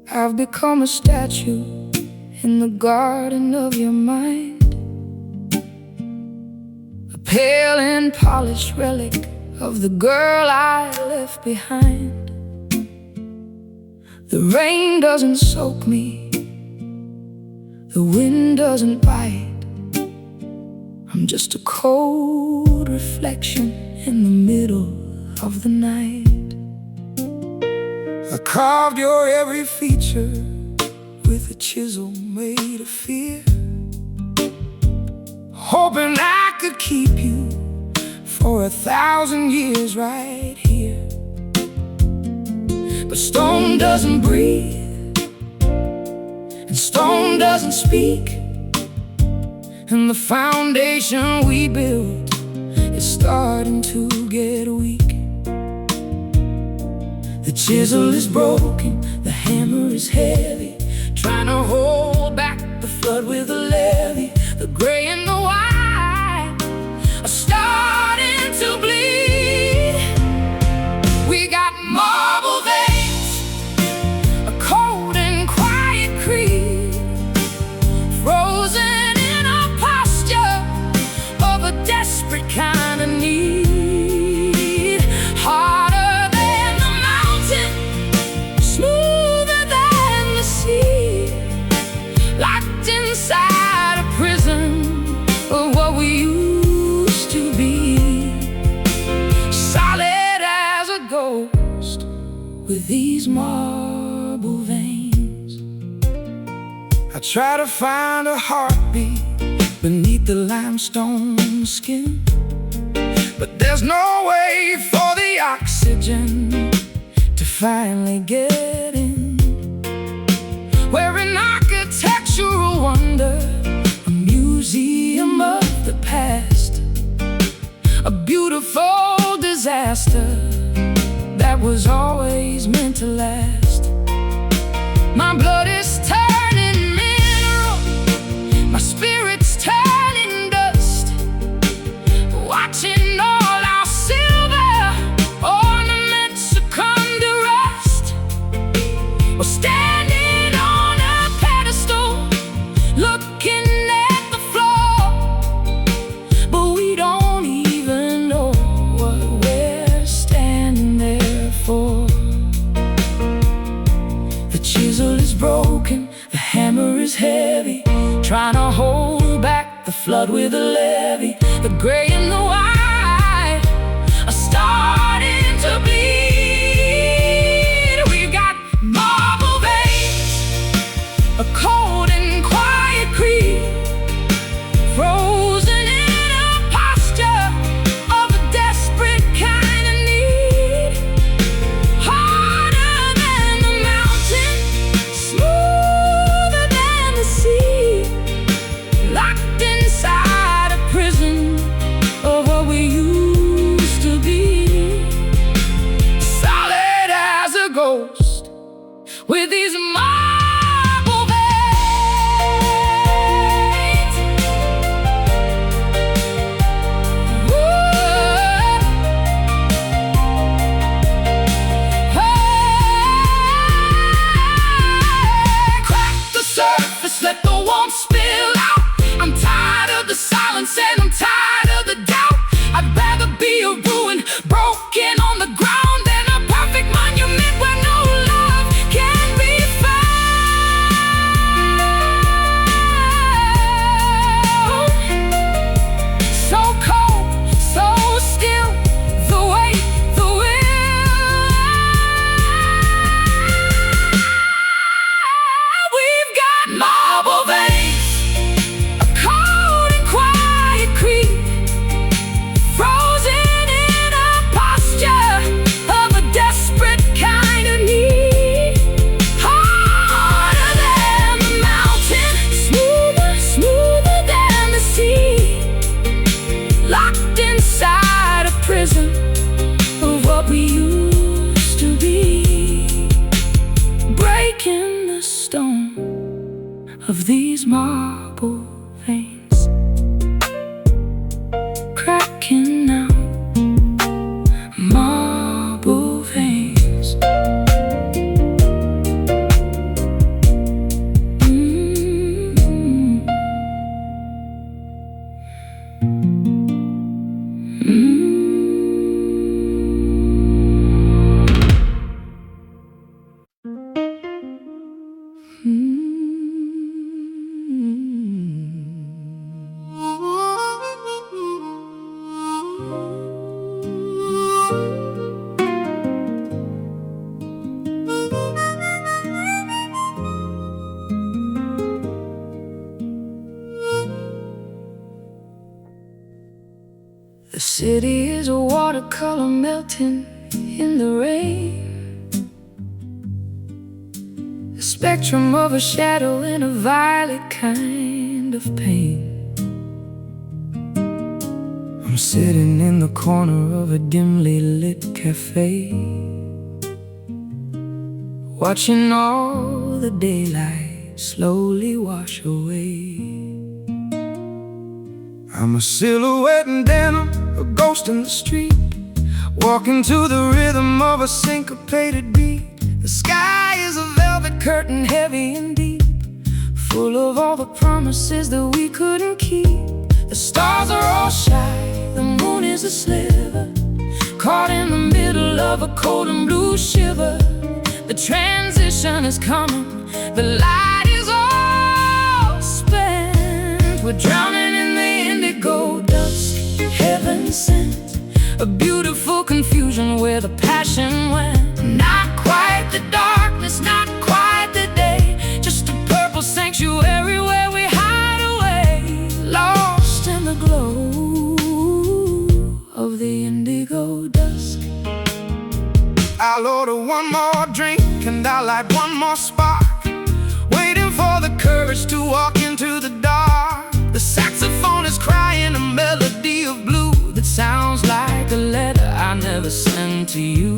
I've become a statue in the garden of your mind, a pale and polished relic of the girl I left behind. The rain doesn't soak me, the wind doesn't bite. I'm just a cold reflection in the middle of the night. I carved your every feature with a chisel made of fear, hoping I could keep you for 1,000 years right here. But stone doesn't breathe, and stone doesn't speak, and the foundation we built is starting to get weak. The chisel is broken, the hammer is heavy, trying to hold back the flood with a levee. The gray and the white are starting to bleed. We got marble veins, a cold and quiet creed, frozen in a posture of a desperate kind of need. Harder than the mountain, smoother than the sea, locked inside a prison of what we used to be. Solid as a ghost with these marble veins. I try to find a heartbeat beneath the limestone skin, but there's no way for the oxygen to finally get in. We're an architectural wonder, a museum of the past, a beautiful disaster that was always meant to last. My blood is turning mineral, my spirit's turning dust, watching all our silver ornaments succumb to rust. We're standing on a pedestal, looking at the floor, but we don't even know what we're standing there for. The chisel is broken, the hammer is heavy, trying to hold back the flood with a levee. The gray and the white are starting to bleed. We've got marble veins, a cold and quiet creed, frozen in a posture of a desperate kind of need. Harder than the mountain, smoother than the sea, locked inside a prison of what we used to be. Solid as a ghost with these marble veins. Whoa. Hey, crack the surface, let the warmth spill out. I'm tired of the silence and I'm tired of the doubt. I'd rather be a ruin, broken on the ground, than a perfect monument where no love can be found. of these marble veins, cracking now, marble veins. The city is a watercolor melting in the rain, the spectrum of a shadow in a violet kind of pain. I'm sitting in the corner of a dimly lit cafe, watching all the daylight slowly wash away. I'm a silhouette in denim, a ghost in the street, walking to the rhythm of a syncopated beat. The sky is a velvet curtain, heavy and deep, full of all the promises that we couldn't keep. The stars are all shy, the moon is a sliver, caught in the middle of a cold and blue shiver. The transition is coming, the light is all spent. We're drowning in the indigo dusk, heaven sent, a beautiful confusion where the passion went. Not quite the darkness, not quite the day, just a purple sanctuary where we hide away, lost in the glow of the indigo dusk. I'll order one more drink and I'll light one more spark, waiting for the courage to walk into the dark. The saxophone is crying a melody of blue that sounds like a letter I never sent to you.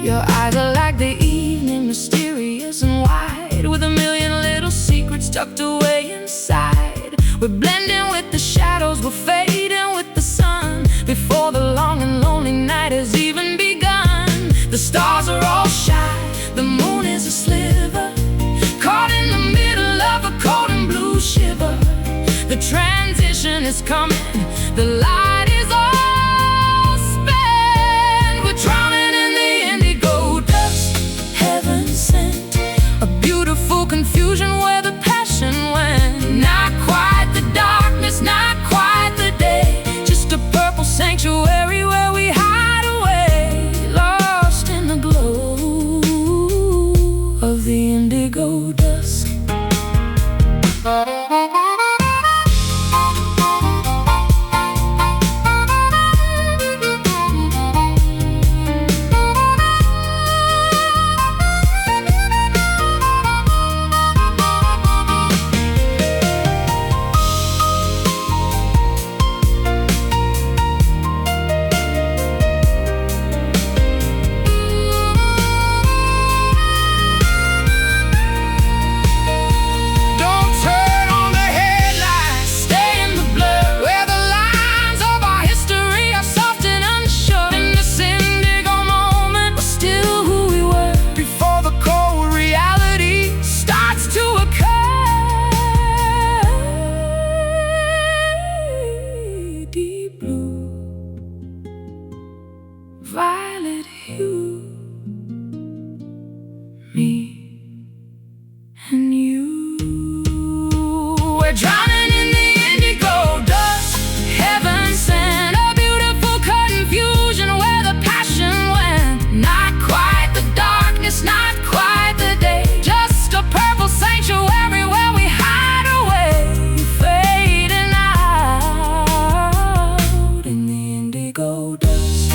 Your eyes are like the evening, mysterious and wide, with a million little secrets tucked away inside. We're blending with the shadows, we're fading with the sun, before the long and lonely night has even begun. The stars are all shy, the moon is a sliver, caught in the middle of a cold and blue shiver. The transition is coming, the light is all spent. We're drowning in the indigo dust, heaven sent, a beautiful confusion where the passion went. Not quite the darkness, not quite the day, just a purple sanctuary where we hide away, lost in the glow of the indigo dusk. Violet hue, me and you. We're drowning in the indigo dust, heaven sent, a beautiful confusion where the passion went. Not quite the darkness, not quite the day, just a purple sanctuary where we hide away, fading out in the indigo dust.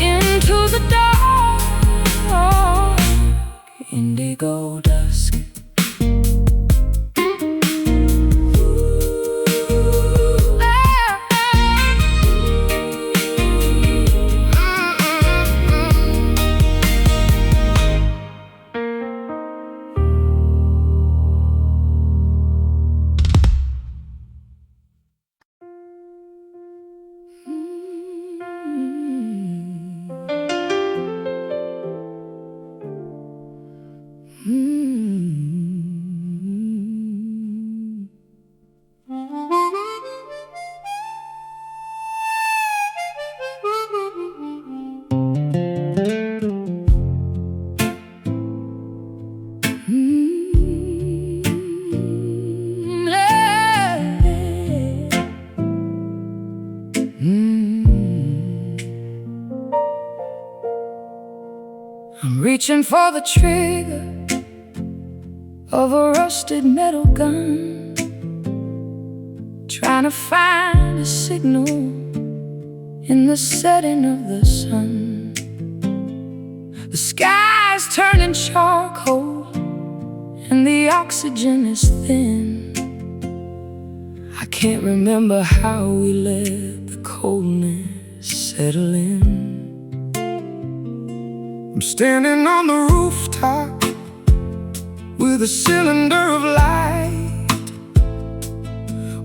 Into the dark, indigo dusk. reaching for the trigger of a rusted metal gun, trying to find a signal in the setting of the sun. The sky's turning charcoal and the oxygen is thin. I can't remember how we let the coldness settle in. I'm standing on the rooftop with a cylinder of light,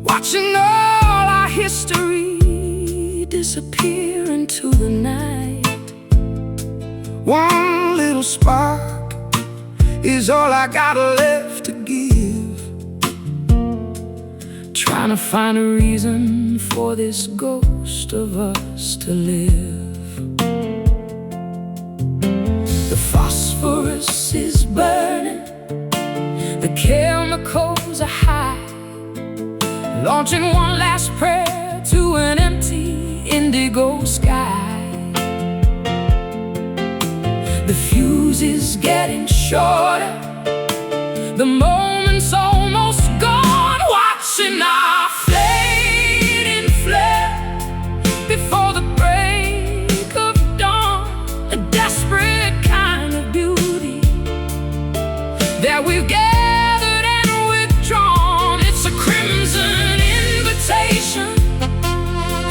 watching all our history disappear into the night. One little spark is all I got left to give, trying to find a reason for this ghost of us to live. The phosphorus is burning, the chemicals are high, launching one last prayer to an empty indigo sky. The fuse is getting shorter, the moment's almost gone, watching our fading flare before the break of dawn. A desperate kind of beauty that we've gathered and withdrawn. It's a crimson invitation,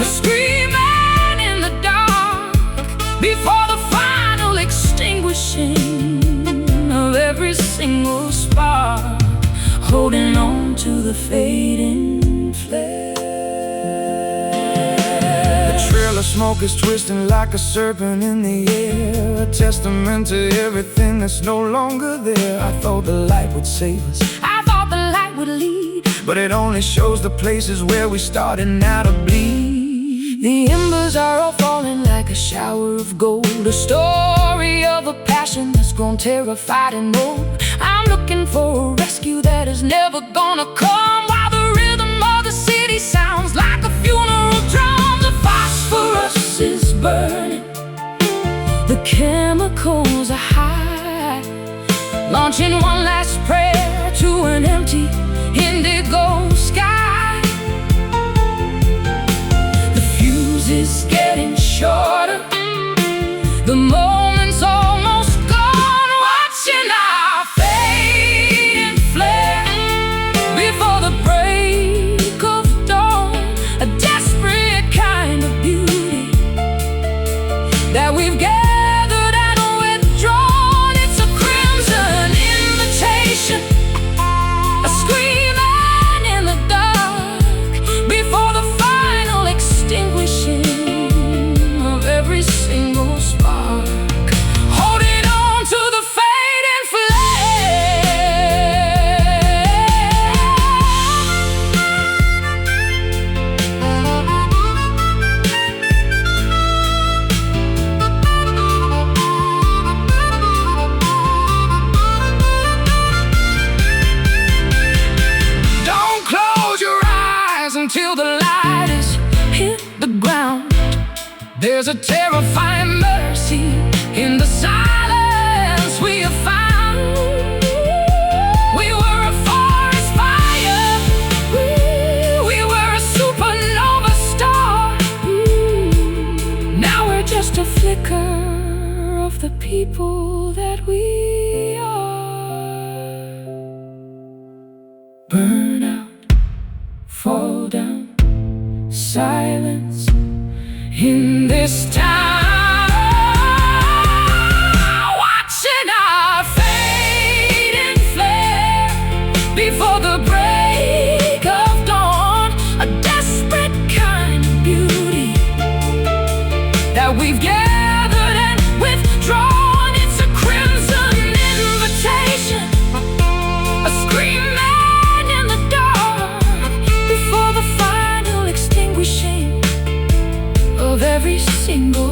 a screaming in the dark before the final extinguishing of every single spark, holding on to the fading flare. The trail of smoke is twisting like a serpent in the air, a testament to everything that's no longer there. I thought the light would save us, I thought the light would lead, but it only shows the places where we started now to bleed. The embers are all falling like a shower of gold, a story of a passion that's grown terrified and old. I'm looking for a rescue that is never gonna come, while the rhythm of the city sounds like a funeral drum. The phosphorus is burning, the chemicals are high, launching one last prayer to an empty indigo sky. The fuse is getting shorter, the moment's almost gone, watching our fading flare before the break of dawn. A desperate kind of beauty that we've gathered and withdrawn. It's a crimson invitation, a screaming in the dark before the final extinguishing of every single spark, holding on to the fading Don't close your eyes until the light has hit the ground. There's a terrifying mercy in the silence we have found. We were a forest fire, we were a supernova star. Now we're just a flicker of the people that we are. Burn out, fall down, silence in this town, watching our fading flare before the break of dawn. A desperate kind of beauty that we've gathered and withdrawn. It's a crimson invitation, a screaming in the dark before the final extinguishing of every single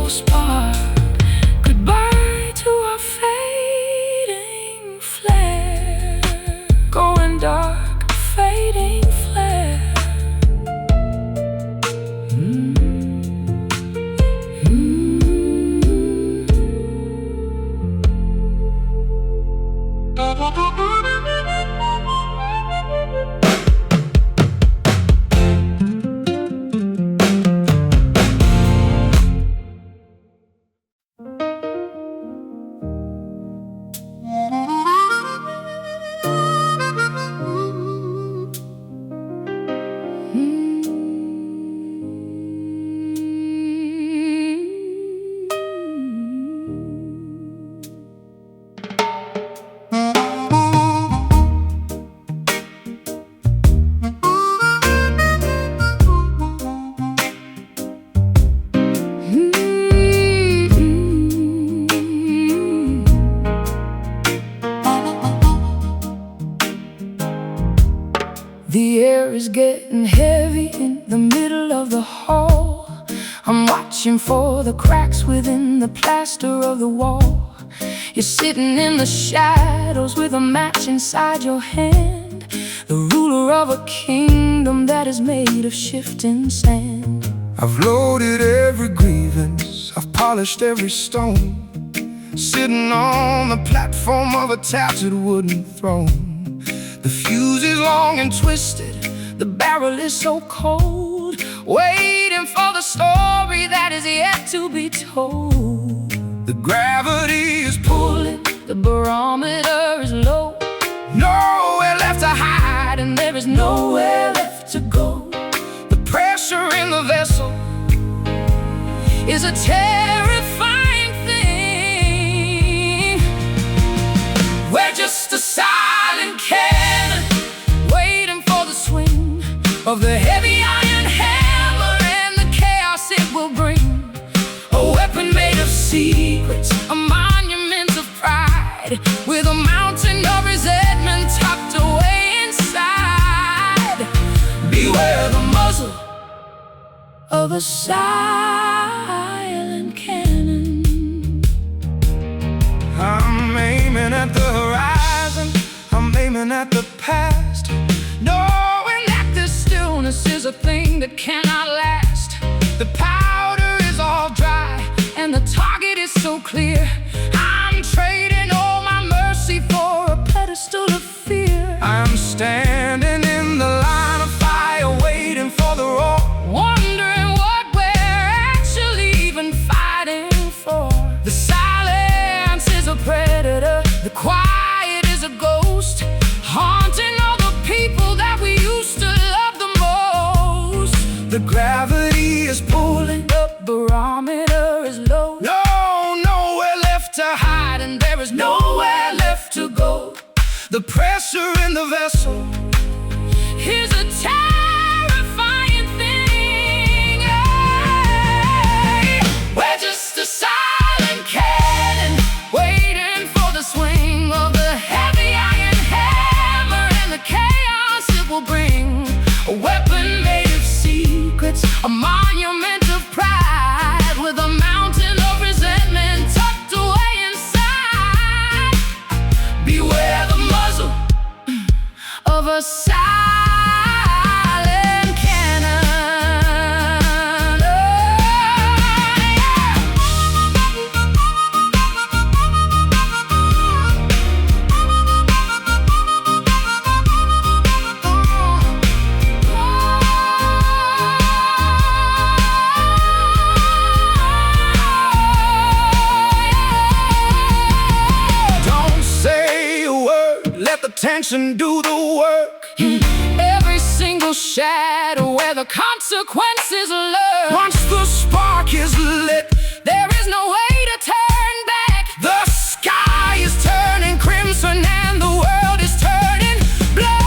The air is getting heavy in the middle of the hall. I'm watching for the cracks within the plaster of the wall. You're sitting in the shadows with a match inside your hand, the ruler of a kingdom that is made of shifting sand. I've loaded every grievance, I've polished every stone, sitting on the platform of a tattered wooden throne. The fuse is long and twisted, the barrel is so cold, waiting for the story that is yet to be told. The gravity is pulling, The barometer is low, nowhere left to hide, and there is nowhere left to go. the pressure in the vessel Is a terrifying thing. We're just a silent cannon, Waiting for the swing of the heavy iron hammer, and the chaos it will bring. a weapon made of secrets, A monument of pride, with a mountain of resentment tucked away inside. beware the muzzle Of a silent cannon. I'm aiming at the horizon, I'm aiming at the past, Knowing that this stillness is a thing that cannot last. the powder is all dry, And the target is so clear. I'm trading all my mercy for a pedestal of fear. I'm standing in the line of fire, waiting for the roar. Wondering what we're actually even fighting for. The Silence is a predator, the quiet is a ghost, haunting all the people that we used to love the most. The gravity is pulling, The barometer is low, nowhere left to hide, and there is nowhere left to go. the pressure in the vessel Here's a terrifying thing. we're just a silent cannon, Waiting for the swing of the heavy iron hammer, and the chaos it will bring. a weapon made of secrets, A monument of pride, with a mountain of resentment tucked away inside. beware the muzzle Of a silent cannon. Don't say a word, let the tension do the work. Every single shadow where the consequences lurk. Once the spark is lit, There is no way to turn back. the sky is turning crimson and the world is turning Black,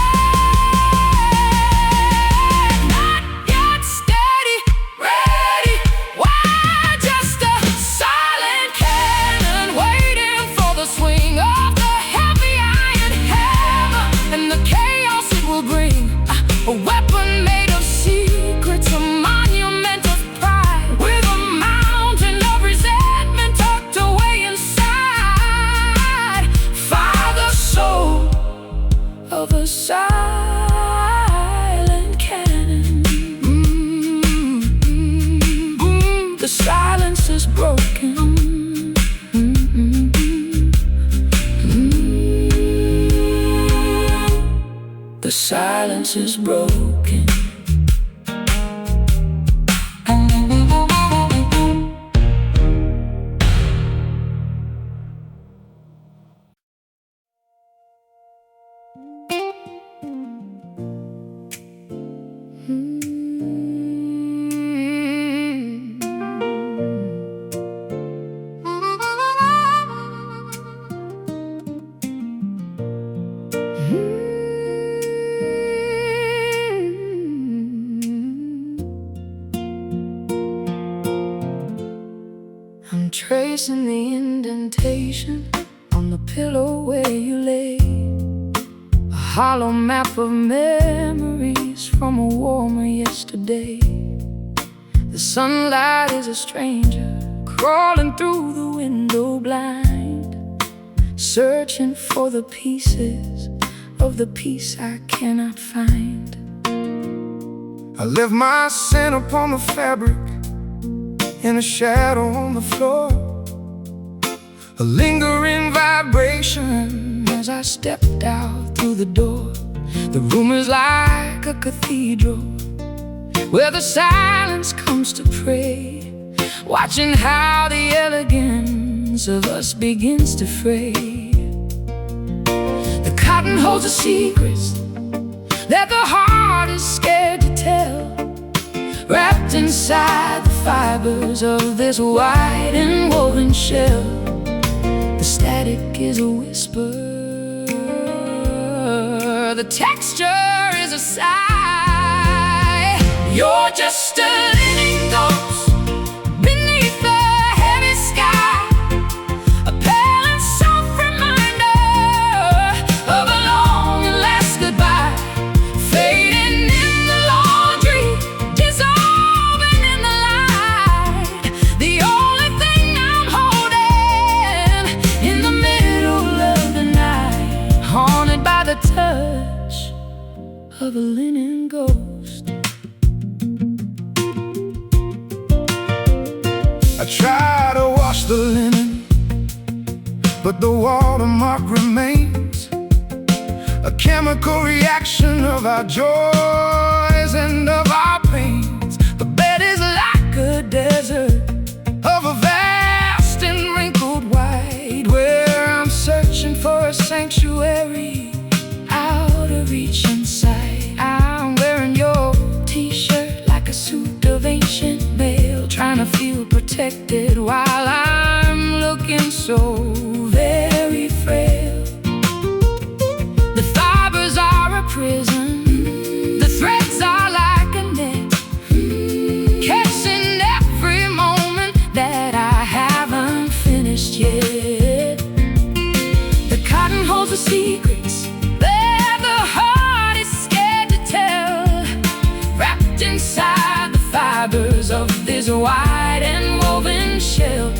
not yet steady, ready. Why just a silent cannon, waiting for the swing of the heavy iron hammer, and the chaos it will bring. A weapon made of secrets, a monument of pride, with a mountain of resentment the silence is broken. I'm tracing the indentation on the pillow where you lay, a hollow map of memories from a warmer yesterday. The sunlight is a stranger crawling through the window blind, searching for the pieces of the peace I cannot find. I left my scent upon the fabric, in a shadow on the floor, a lingering vibration as I stepped out through the door. The room is like a cathedral where the silence comes to pray, watching how the elegance of us begins to fray. The cotton holds the secrets that the heart is scared to tell, wrapped inside the fibers of this white and woven shell. The static is a whisper, the texture is a sigh. You're just a living ghost beneath the heavy sky, a pale and soft reminder of a long and last goodbye, fading in the laundry, dissolving in the light. The only thing I'm holding in the middle of the night, haunted by the touch of a linen ghost. I try to wash the linen, but the watermark remains, a chemical reaction of our joys and of our pains. The bed is like a desert of a vast and wrinkled white, where I'm searching for a sanctuary out of reach and sight. I'm wearing your t-shirt like a suit of ancient mail, trying to feel protected while I'm looking so very frail. The fibers are a prison, the threads are like a net, catching every moment that I haven't finished yet. The cotton holds the secrets that the heart is scared to tell, wrapped inside the fibers of this white and woven shell.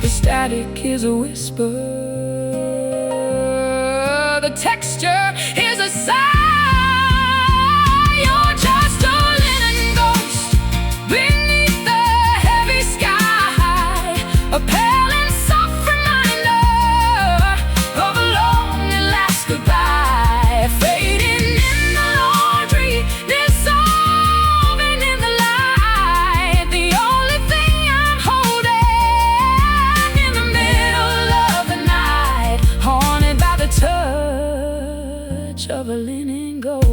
The static is a whisper, the texture is a sigh. You're just a linen ghost beneath the heavy sky, a pale and soft reminder of a long and last goodbye, fading in the laundry, dissolving in the light. The only thing I'm holding in the middle of the night, haunted by the touch of a linen ghost.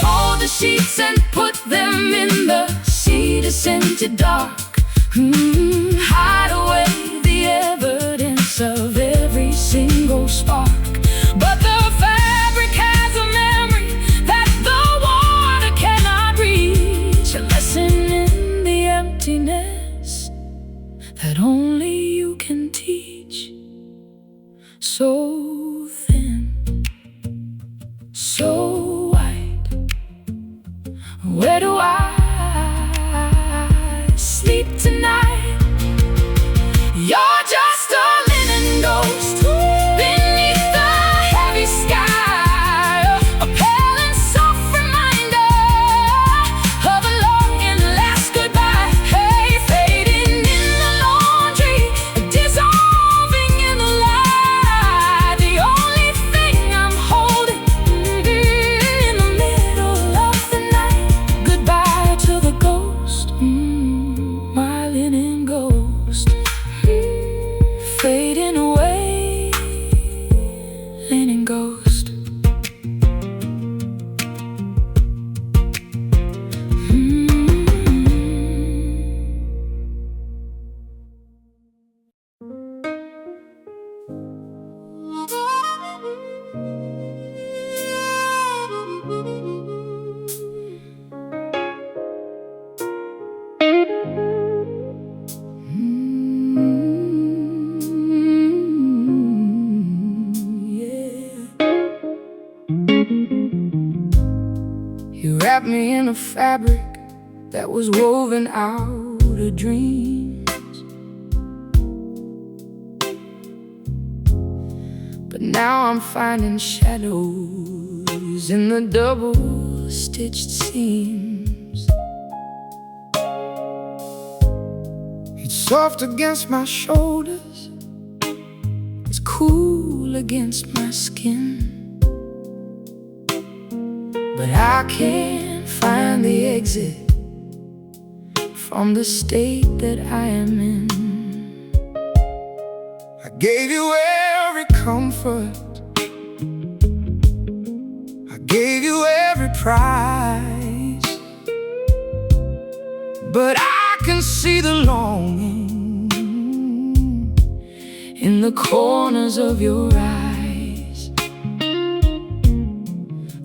Fold the sheets and put them in the cedar-scented dark. Hide away the evidence of every single spark. But the fabric has a memory that the water cannot reach, a lesson in the emptiness that only you can teach. So thin, so wide, where do I You wrapped me in a fabric that was woven out of dreams. But now I'm finding shadows in the double-stitched seams. It's soft against my shoulders, it's cool against my skin. But I can't find the exit from the state that I am in. I gave you every comfort, I gave you every prize, but I can see the longing in the corners of your eyes.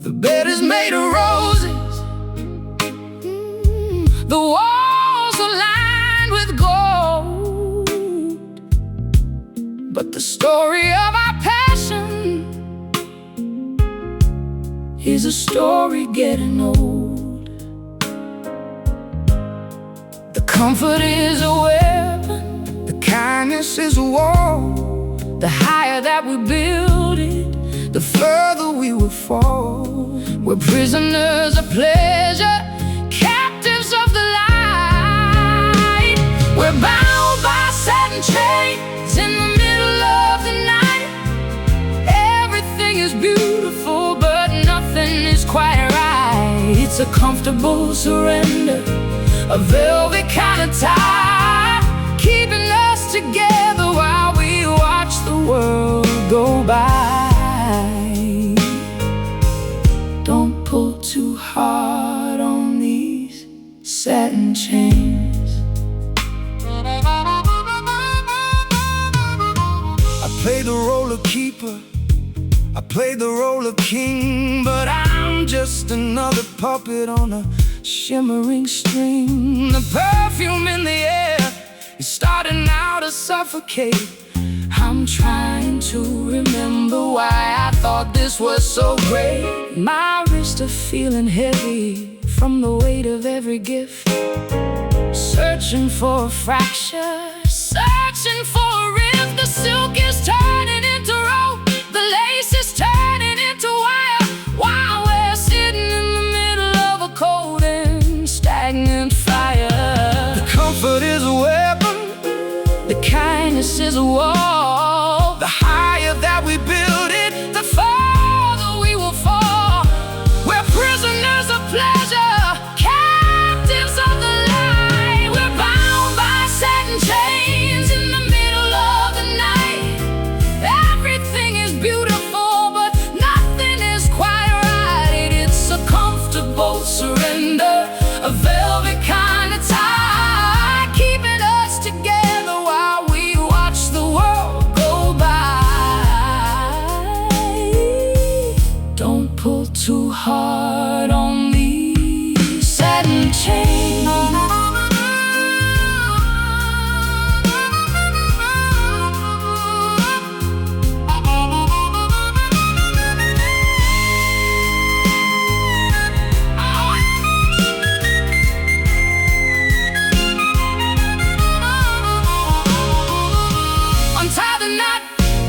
The bed is made of roses, the walls are lined with gold, but the story of our passion is a story getting old. The comfort is a weapon, the kindness is a wall. The higher that we build it, the further we will fall. We're prisoners of pleasure, captives of the light. We're bound by satin chains in the middle of the night. Everything is beautiful, but nothing is quite right. It's a comfortable surrender, a velvet kind of tie, keeping us together while we watch the world go by. Don't pull too hard on these satin chains. I played the role of keeper, I played the role of king, but I'm just another puppet on a shimmering string. The perfume in the air is starting now to suffocate. I'm trying to remember why I thought this was so great. My wrists are feeling heavy from the weight of every gift, searching for a fracture, searching for a rift. The silk is turning into rope, the lace is turning into wire, while we're sitting in the middle of a cold and stagnant fire. The comfort is a weapon, the kindness is a wall. The higher that we build it, the farther we will fall. We're prisoners of pleasure, captives of the light. We're bound by satin chains in the middle of the night. Everything is beautiful, but nothing is quite right. It's a comfortable surrender, a velvet kind of tie, keeping us together while we watch the world go by. Don't pull too hard on these satin chains. Untie the knot,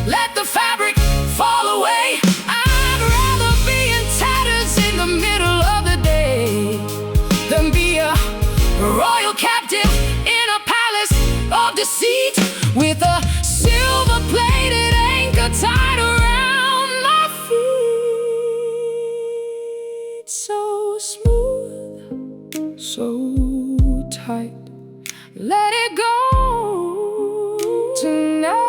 let the fabric fall away. I'd rather be in tatters in the middle of the day than be a royal captive in a palace of deceit, with a silver-plated anchor tied around my feet. So smooth, so tight, let it go tonight.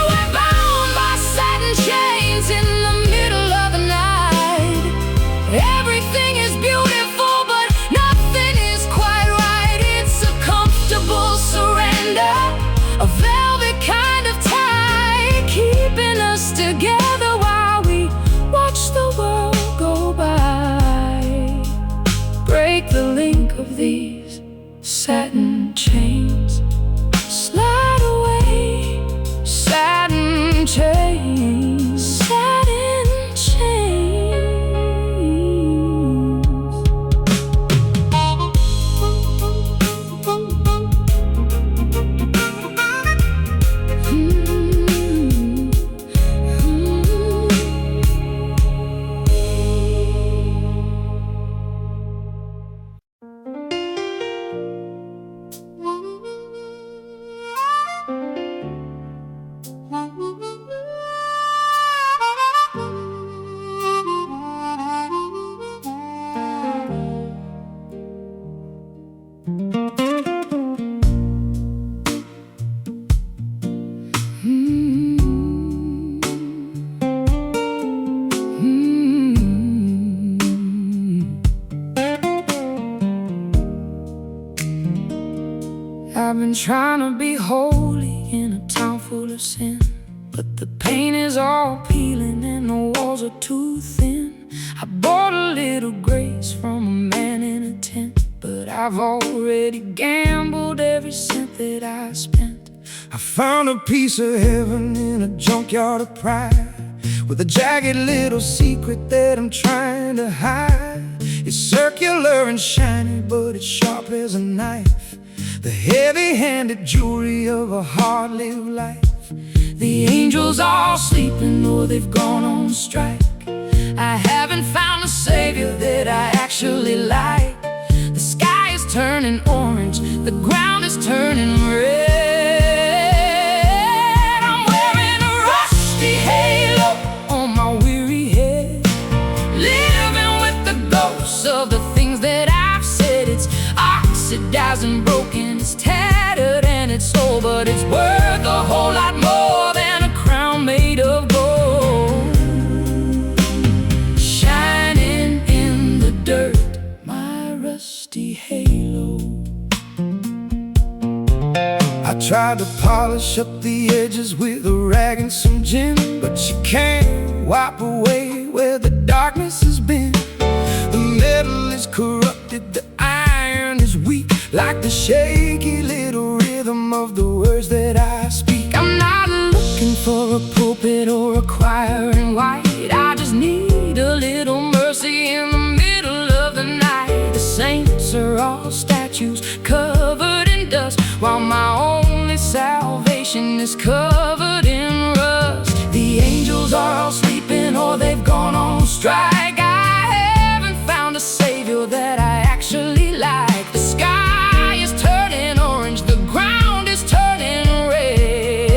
We're bound by satin chains in the middle of the night. Everything is beautiful, but nothing is quite right. It's a comfortable surrender, a velvet kind of tie, keeping us together while we watch the world go by. Break the link of these satin chains, slide away, satin chains. trying to be holy in a town full of sin, but the paint is all peeling and the walls are too thin. I bought a little grace from a man in a tent, but I've already gambled every cent that I spent. I found a piece of heaven in a junkyard of pride, with a jagged little secret that I'm trying to hide. It's circular and shiny, but it's sharp as a knife, the heavy-handed jewelry of a hard-lived life. The angels are sleeping or they've gone on strike. I haven't found a savior that I actually like. The sky is turning orange, the ground is turning red. I'm wearing a rusty halo on my weary head, living with the ghosts of the things that I've said. It's oxidized and broken, it's tattered and it's old, but it's worth a whole lot more than a crown made of gold. Shining in the dirt, my rusty halo. I tried to polish up the edges with a rag and some gin, but you can't wipe away where the darkness has been. The metal is corrupted, the iron is weak, like the shaky little rhythm of the words that I speak. I'm not looking for a pulpit or a choir in white. I just need a little mercy in the middle of the night. The saints are all statues covered in dust, while my only salvation is covered in rust. The angels are all sleeping or they've gone on strike. I haven't found a savior that I actually like. The sky is turning orange, the ground is turning red.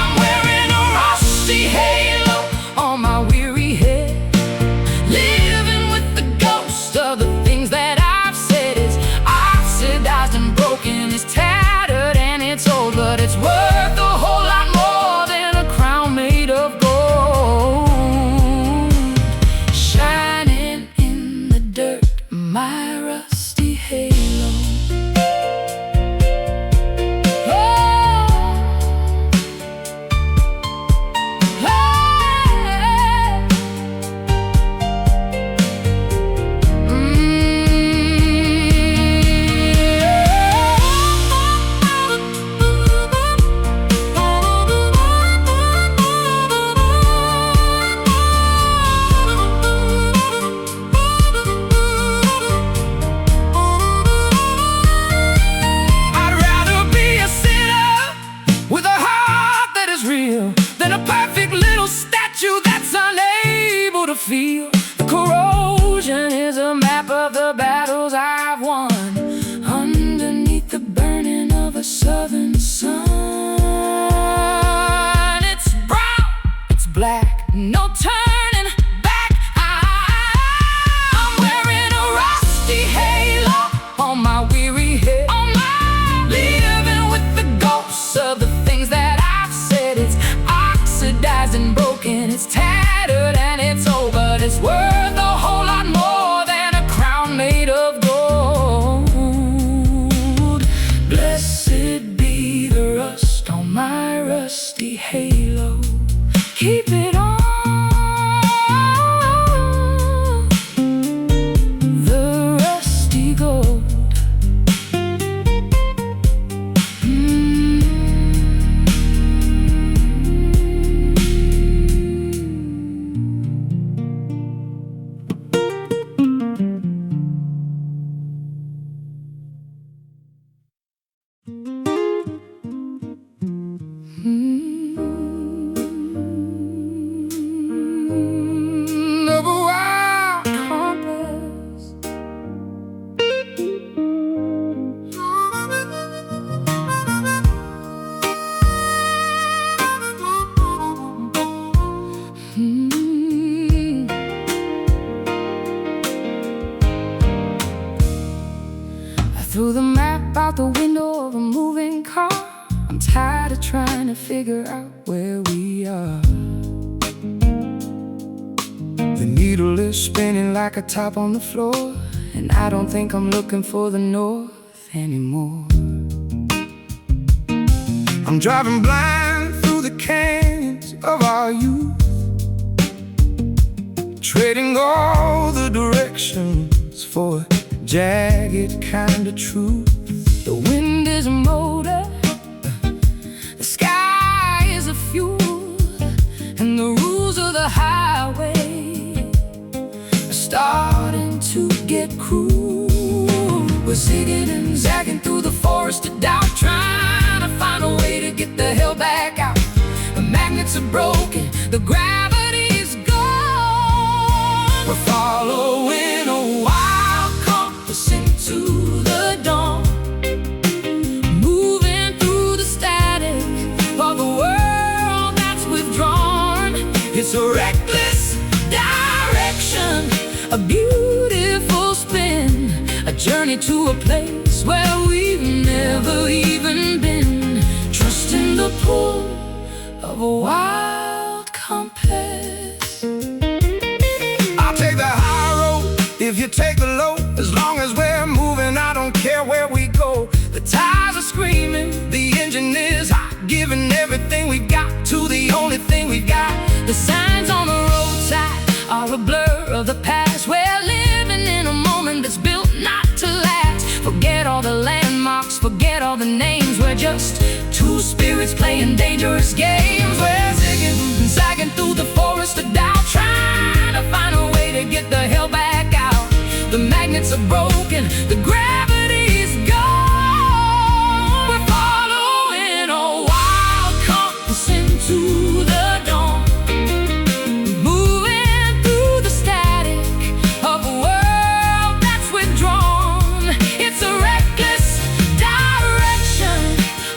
I'm wearing a rusty halo on my weary head, living with the ghost of the things that I've said. It's oxidized and broken, it's tattered and it's old, but it's worth a whole lot more than a crown made of gold. Shining in the dirt, my rusty halo. Oh, I'd rather be a sinner with a heart that is real than a perfect little statue that's unable to feel. The corrosion is a map of the battles I've won, underneath the burning of a southern sun. It's brown, it's black, no turning back. I'm wearing a rusty halo on my weary head, living with the ghosts of the things that I've said. It's oxidized and broken, it's tattered and it's old, but it's worth a whole lot more than a crown made of gold. Blessed be the rust on my rusty halo. Keep it on, the rusty gold. Of a wild compass, I threw the map out the window of a moving car. I'm tired of trying to figure out where we are. The needle is spinning like a top on the floor, and I don't think I'm looking for the north anymore. I'm driving blind through the canyons of our youth, trading all the directions for a jagged kind of truth. The wind is a motor, the sky is a fuel, and the rules of the highway are starting to get cruel. We're zigging and zagging through the forest of doubt, trying to find a way to get the hell back out. The magnets are broken, the gravity's gone. We're following a wild compass into the dawn, moving through the static of a world that's withdrawn. It's a reckless direction, a beautiful spin, a journey to a place where we've never even been. Trusting the pull of a wild compass. I'll take the high road if you take the low. As long as we're moving, I don't care where we go. The tires are screaming, the engine is hot, giving everything we've got to the only thing we've got. The signs on the roadside are a blur of the past. We're living in a moment that's built not to last. Forget all the landmarks, forget all the names. We're just two spirits playing dangerous games. We're zigging and zagging through the forest of doubt, trying to find a way to get the hell back out. The magnets are broken, the gravity's gone. We're following a wild compass into the dawn, moving through the static of a world that's withdrawn. It's a reckless direction,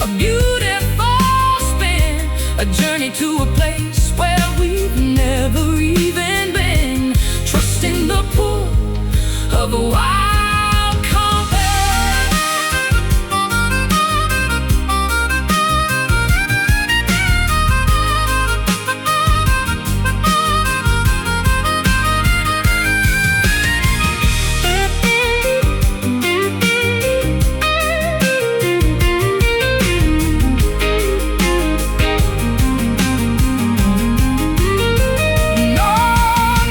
a beautiful spin, a journey to a place where we've never even been. Trusting the pull of a wild compass.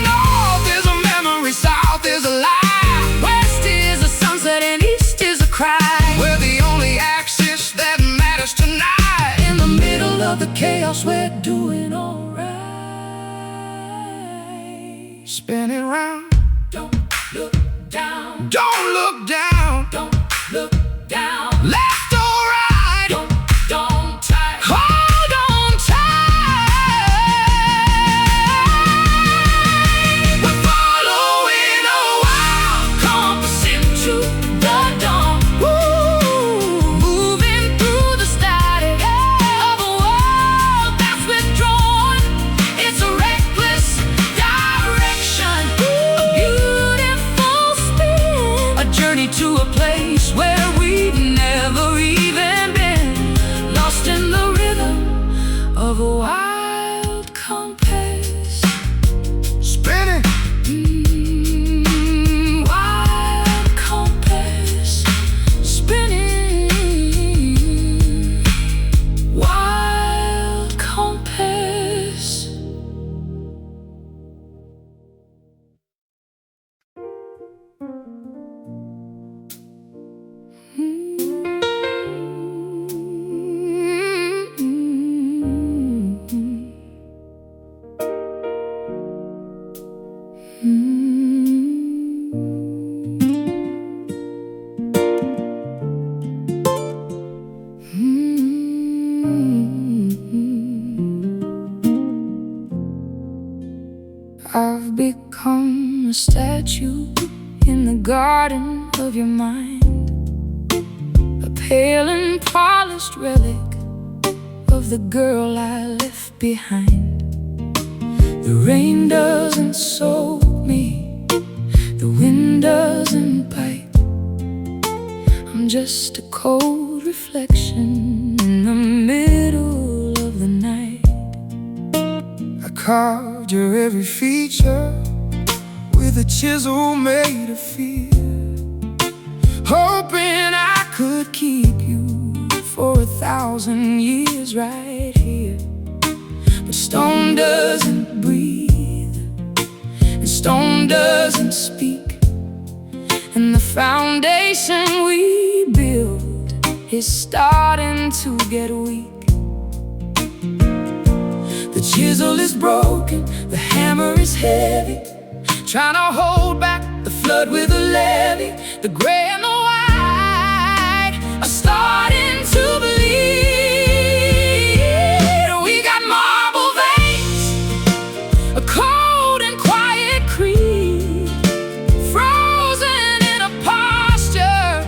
North is a memory, south is a lie, west is a sunset and east is a cry. We're the only axis that matters tonight. In the middle of the chaos, we're doing alright. Spinning round, Don't look down, don't look down. don't look down. Left or right, Don't tight. hold on tight. We're following a wild compass into the dawn, moving through the static of a world that's withdrawn. It's a reckless direction, a beautiful spin, a journey to a place where we've never even been. Lost in the rhythm of a wild compass. Spinning, Wild compass, spinning. Wild compass. I've become a statue in the garden of your mind, a pale and polished relic of the girl I left behind. The rain doesn't soak me, the wind doesn't bite. I'm just a cold reflection in the middle of the night. I carved your every feature with a chisel made of fear, hoping I could keep you for 1,000 years right here. But stone doesn't breathe, and stone doesn't speak, and the foundation we build is starting to get weak. The chisel is broken, the hammer is heavy, trying to hold back the flood with a levee. The gray and the white are starting to bleed. We got marble veins, a cold and quiet creed, frozen in a posture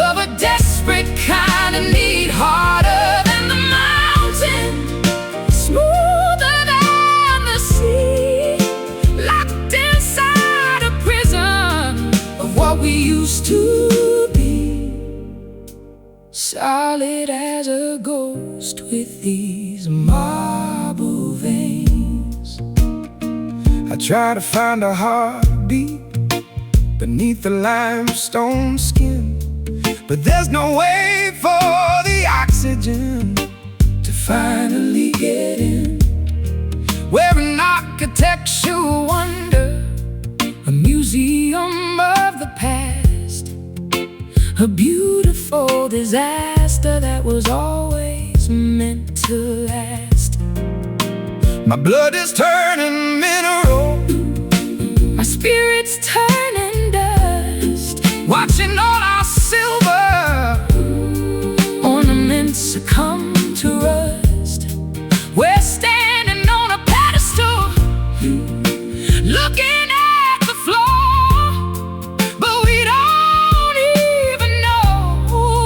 of a desperate kind of need, harder than the mountain, smoother than the sea, locked inside a prison of what we used to be. Solid as a ghost with these marble veins. I try to find a heartbeat beneath the limestone skin, but there's no way for the oxygen to finally get in. We're an architectural wonder, a museum of the past, a beautiful disaster that was always meant to last. My blood is turning mineral, my spirit's turning dust, watching all our silver ornaments succumb to rust. We're standing on a pedestal, looking at the floor, but we don't even know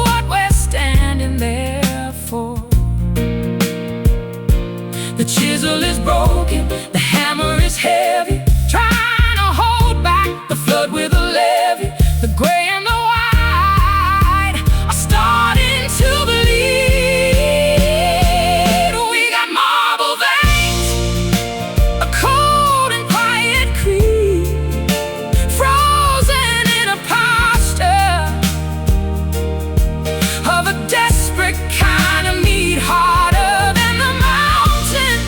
what we're standing there for. The chisel is broken, the hammer is heavy, trying to hold back the flood with a levee. The gray and the white are starting to bleed. We got marble veins, a cold and quiet creed, frozen in a posture of a desperate kind of need, harder than the mountain,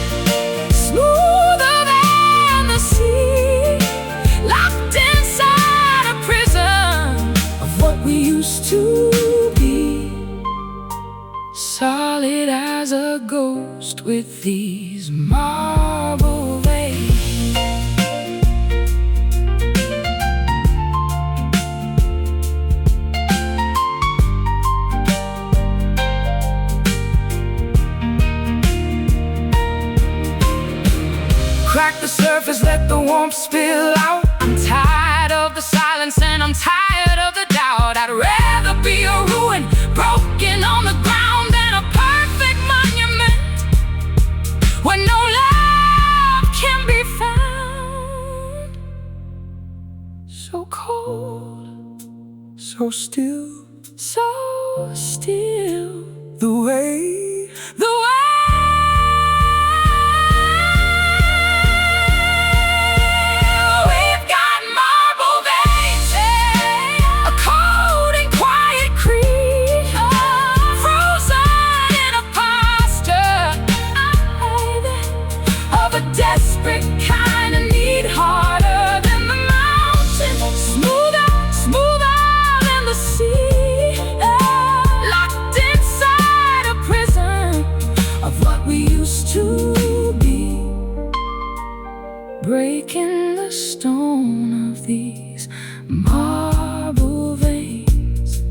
smoother than the sea, locked inside a prison of what we used to be. Solid as a ghost with these marble veins. Crack the surface, let the warmth spill out. I'm tired of the silence and I'm tired of the doubt. I'd rather be a ruin, broken on the ground, than a perfect monument where no love can be found. So cold, so still, so still, the way we've got marble veins, a cold and quiet creed, frozen in a posture of a desperate kind of need, harder than the mountain, smoother than the sea, locked inside a prison of what we used to be. Breaking the stone of these marble veins,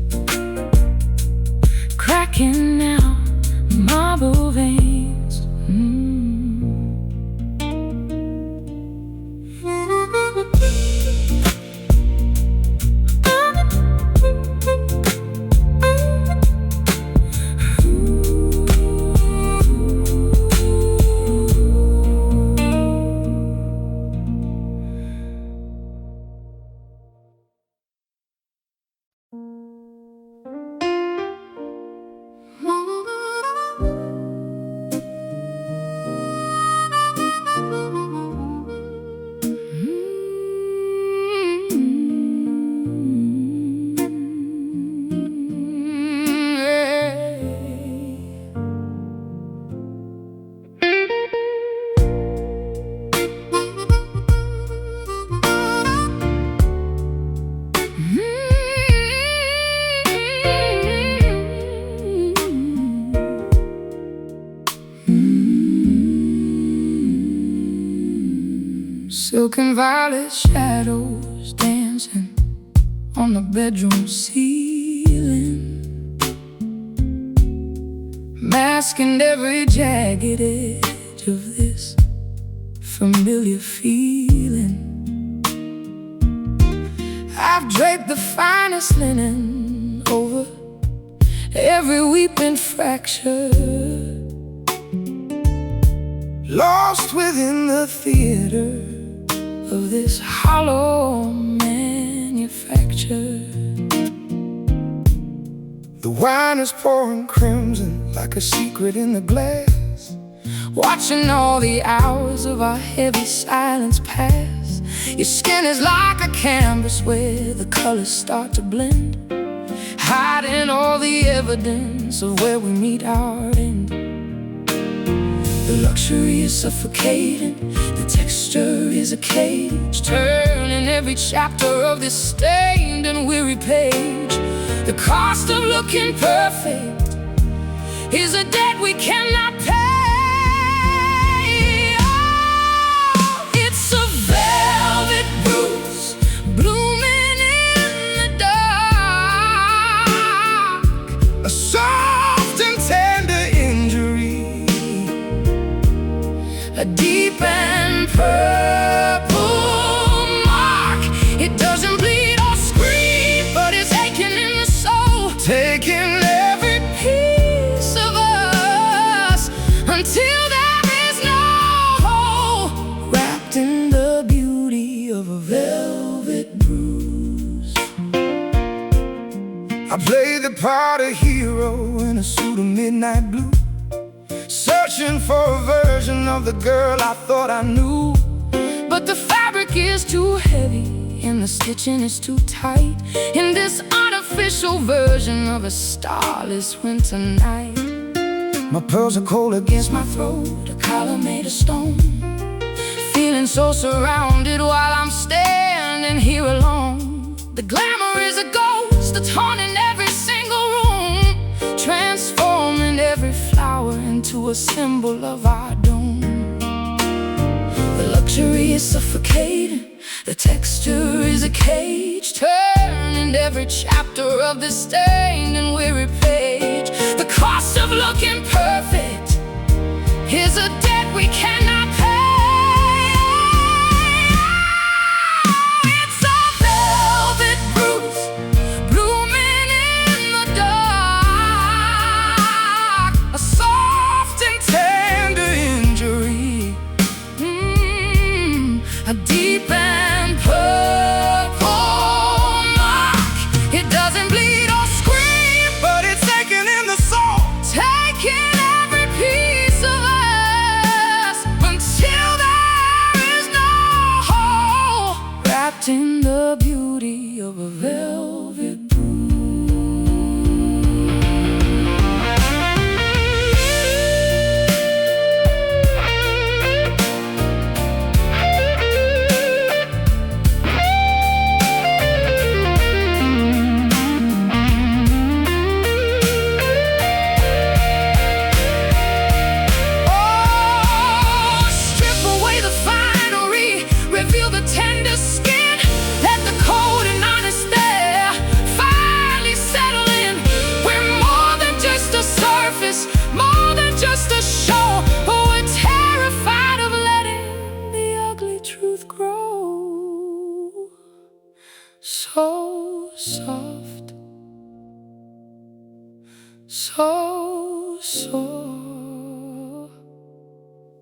cracking out marble veins. Silken violet shadows dancing on the bedroom ceiling, masking every jagged edge of this familiar feeling. I've draped the finest linen over every weeping fracture, lost within the theater of this hollow manufacture. The wine is pouring crimson like a secret in the glass, watching all the hours of our heavy silence pass. Your skin is like a canvas where the colors start to blend, hiding all the evidence of where we meet our end. The luxury is suffocating, the texture is a cage, turning every chapter of this stained and weary page. The cost of looking perfect is a debt we cannot pay. Oh, it's a velvet bruise blooming in the dark, a soft and tender injury, a deep and purple mark. It doesn't bleed or scream, but it's aching in the soul, taking every piece of us until there is no hope, wrapped in the beauty of a velvet bruise. I play the part of hero in a suit of midnight blue, searching for a version of the girl I thought I knew. But the fabric is too heavy and the stitching is too tight in this artificial version of a starless winter night. My pearls are cold against my throat, A collar made of stone, feeling so surrounded while I'm standing here alone. The glamour is a ghost that's haunting every single room, transforming every flower into a symbol of our doom. The luxury is suffocating, the texture is a cage, turning every chapter of this stained and weary page. The cost of looking perfect is a debt we cannot pay. It's a velvet bruise blooming in the dark, a soft and tender injury, a deep and purple mark. It doesn't bleed or scream, but it's aching in the soul, taking every piece of us until there is no hole, wrapped in the beauty of a velvet reveal the tender skin, let the cold and honest there finally settle in. We're more than just a surface, more than just a show. Oh, we're terrified of letting the ugly truth grow. So soft, so sore.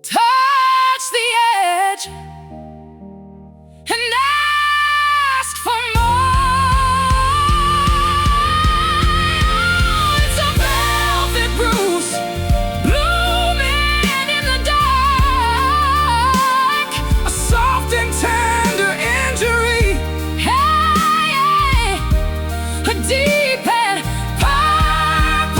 Touch the edge and ask for more. It's a velvet bruise blooming in the dark, a soft and tender injury, hey, a deep and purple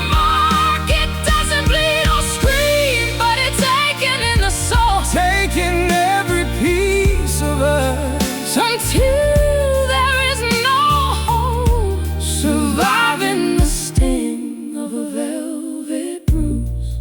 mark. It doesn't bleed or scream, but it's aching in the soul, taking every piece of us until there is no hope, surviving the sting of a velvet bruise.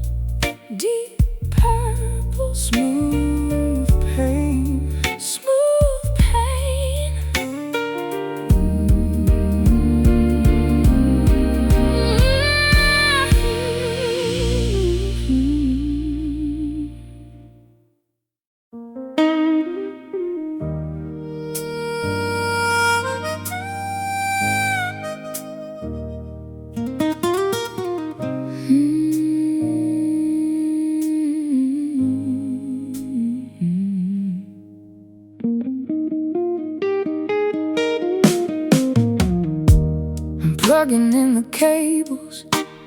plugging in the cables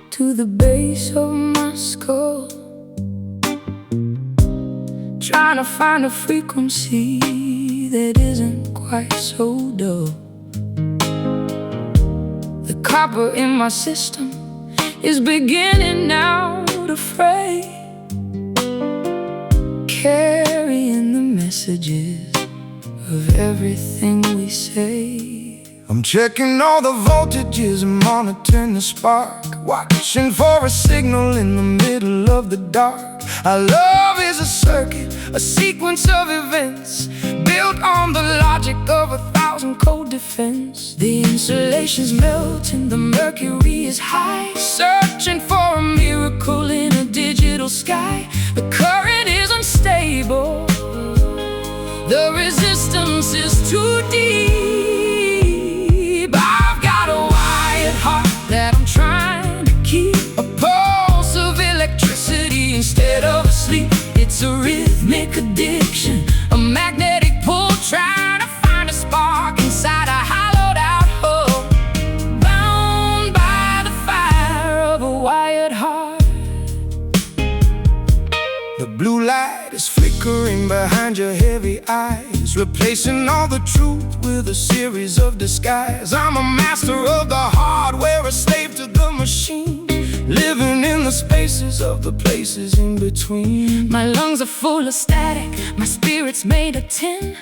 to the base of my skull, trying to find a frequency that isn't quite so dull. The copper in my system is beginning now to fray, carrying the messages of everything we say. I'm checking all the voltages and monitoring the spark, watching for a signal in the middle of the dark. Our love is a circuit, a sequence of events built on the logic of 1,000 code defense. The insulation's melting, the mercury is high, searching for a miracle in a digital sky. The current is unstable, the resistance is too deep. I've got a wired heart that I'm trying to keep, a pulse of electricity instead of sleep. It's a rhythmic addiction, a magnetic pull, trying to find a spark inside a hollowed out hull, bound by the fire of a wired heart. The blue light is flickering behind your heavy eyes, replacing all the truth with a series of disguise. I'm a master of the hardware, a slave to the machine, living in the spaces of the places in between. My lungs are full of static, my spirit's made of tin.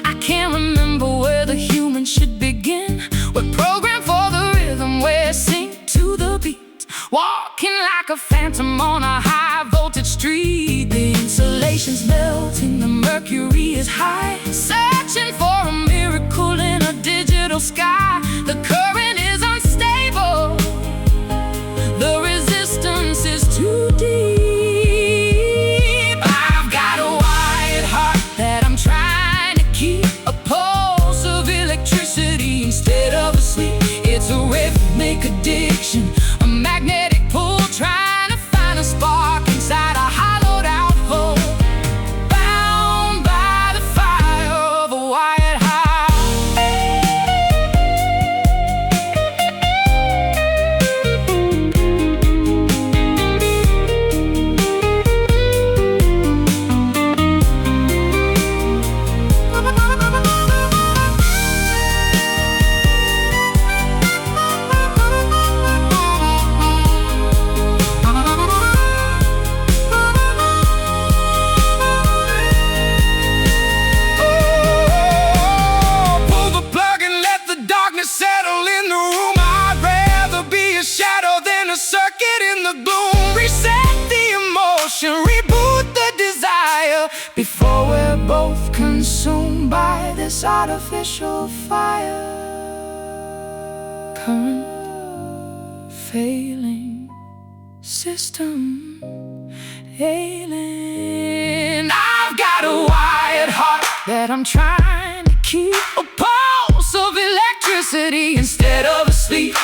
I can't remember where the human should begin. We're programmed for the rhythm, we're synced to the beat, walking like a phantom on a high voltage street. The insulation's melting, the mercury is high, searching for a miracle in a digital sky. The current is unstable, the resistance is too deep. I've got a wired heart that I'm trying to keep, a pulse of electricity instead of sleep. It's a rhythmic addiction, a magnetic pull, trying to find a spark inside a hollowed out hole, bound by the fire of a wired heart. Pull the plug and let the darkness settle in the room. I'd rather be a shadow than a circuit in the gloom. Reset the emotion, reboot the desire, Before we're both consumed by this artificial fire. Current failing, system ailing. I've got a wired heart that I'm trying to keep, a pulse of electricity instead of sleep.